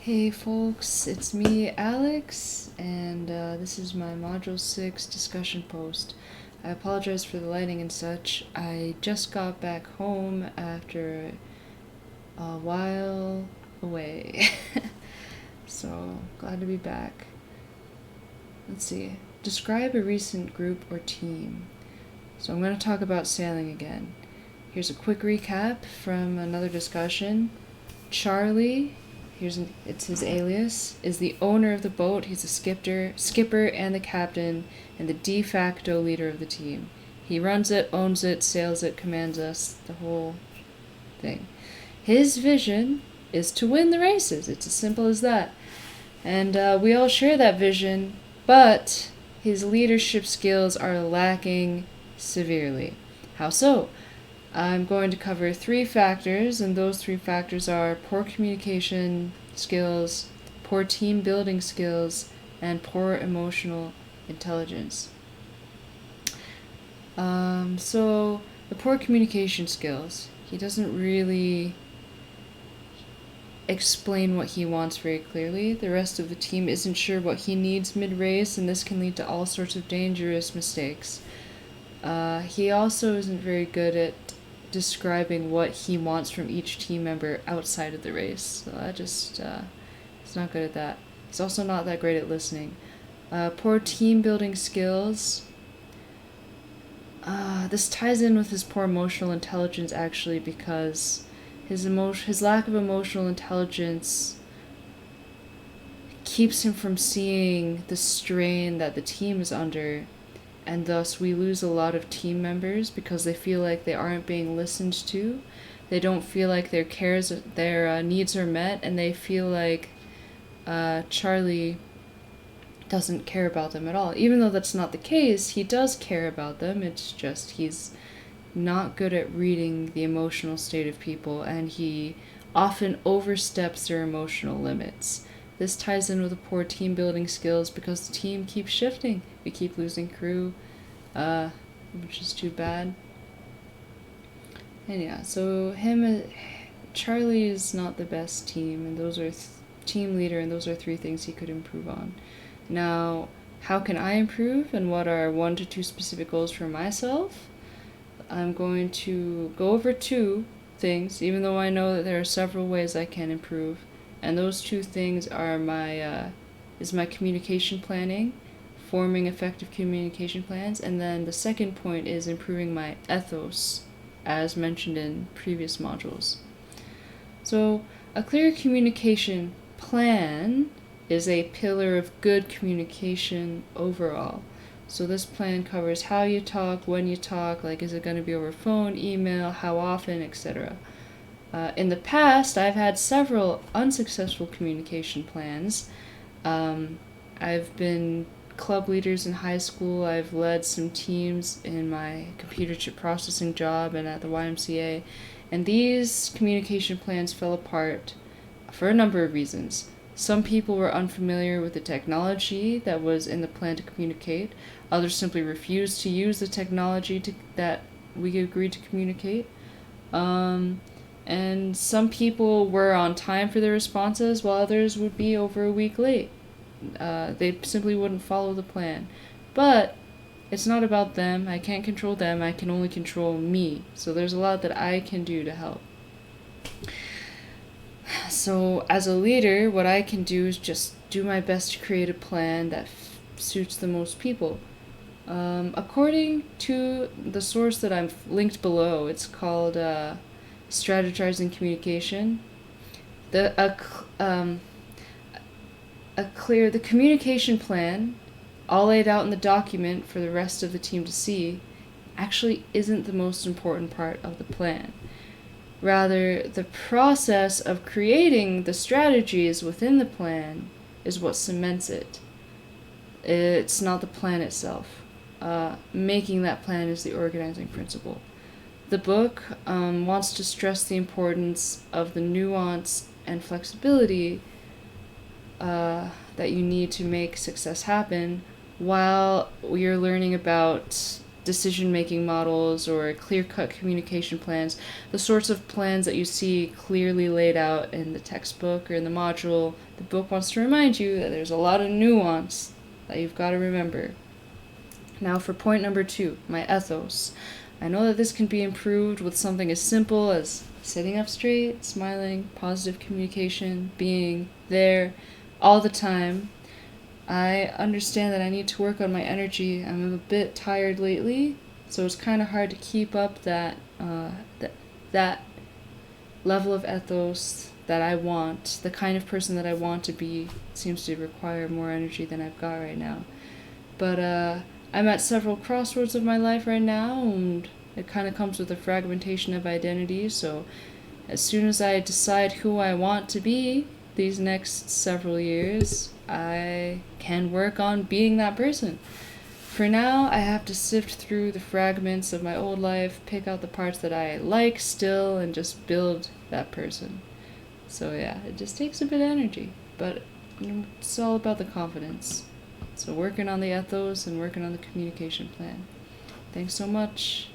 Hey folks, it's me, Alex, and this is my Module 6 discussion post. I apologize for the lighting and such. I just got back home after a while away. So, glad to be back. Let's see. Describe a recent group or team. So, I'm going to talk about sailing again. Here's a quick recap from another discussion. Charlie, it's his alias, is the owner of the boat. He's the skipper and the captain, and the de facto leader of the team. He runs it, owns it, sails it, commands us, the whole thing. His vision is to win the races. It's as simple as that. And we all share that vision, but his leadership skills are lacking severely. How so? I'm going to cover 3 factors, and those 3 factors are poor communication skills, poor team building skills, and poor emotional intelligence. So the poor communication skills, he doesn't really explain what he wants very clearly. The rest of the team isn't sure what he needs mid-race, and this can lead to all sorts of dangerous mistakes. He also isn't very good at describing what he wants from each team member outside of the race. So he's not good at that. He's also not that great at listening. Poor team building skills. This ties in with his poor emotional intelligence actually, because his lack of emotional intelligence keeps him from seeing the strain that the team is under, and thus we lose a lot of team members because they feel like they aren't being listened to. They don't feel like their needs are met, and they feel like Charlie doesn't care about them at all. Even though that's not the case, he does care about them. It's just he's not good at reading the emotional state of people, and he often oversteps their emotional limits. This ties in with the poor team building skills because the team keeps shifting. We keep losing crew, which is too bad. And yeah, so Charlie is not the best team, and those are team leader, and those are 3 things he could improve on. Now, how can I improve, and what are 1 to 2 specific goals for myself? I'm going to go over 2 things, even though I know that there are several ways I can improve. And those 2 things are my communication planning, forming effective communication plans, and then the second point is improving my ethos, as mentioned in previous modules. So, a clear communication plan is a pillar of good communication overall. So this plan covers how you talk, when you talk, like is it going to be over phone, email, how often, etc. In the past, I've had several unsuccessful communication plans. I've been club leaders in high school. I've led some teams in my computer chip processing job and at the YMCA. And these communication plans fell apart for a number of reasons. Some people were unfamiliar with the technology that was in the plan to communicate. Others simply refused to use the technology that we agreed to communicate. And some people were on time for their responses, while others would be over a week late. They simply wouldn't follow the plan. But it's not about them. I can't control them. I can only control me. So there's a lot that I can do to help. So as a leader, what I can do is just do my best to create a plan that suits the most people. According to the source that I'm linked below, it's called Strategizing Communication. The communication plan, all laid out in the document for the rest of the team to see, actually isn't the most important part of the plan. Rather, the process of creating the strategies within the plan is what cements it. It's not the plan itself. Making that plan is the organizing principle. The book wants to stress the importance of the nuance and flexibility that you need to make success happen while you're learning about decision-making models or clear-cut communication plans, the sorts of plans that you see clearly laid out in the textbook or in the module. The book wants to remind you that there's a lot of nuance that you've got to remember. Now for point number 2, my ethos. I know that this can be improved with something as simple as sitting up straight, smiling, positive communication, being there all the time. I understand that I need to work on my energy. I'm a bit tired lately, so it's kind of hard to keep up that level of ethos that I want. The kind of person that I want to be seems to require more energy than I've got right now. But I'm at several crossroads of my life right now, and it kind of comes with a fragmentation of identity, so as soon as I decide who I want to be these next several years, I can work on being that person. For now, I have to sift through the fragments of my old life, pick out the parts that I like still, and just build that person. So yeah, it just takes a bit of energy, but it's all about the confidence. So working on the ethos and working on the communication plan. Thanks so much.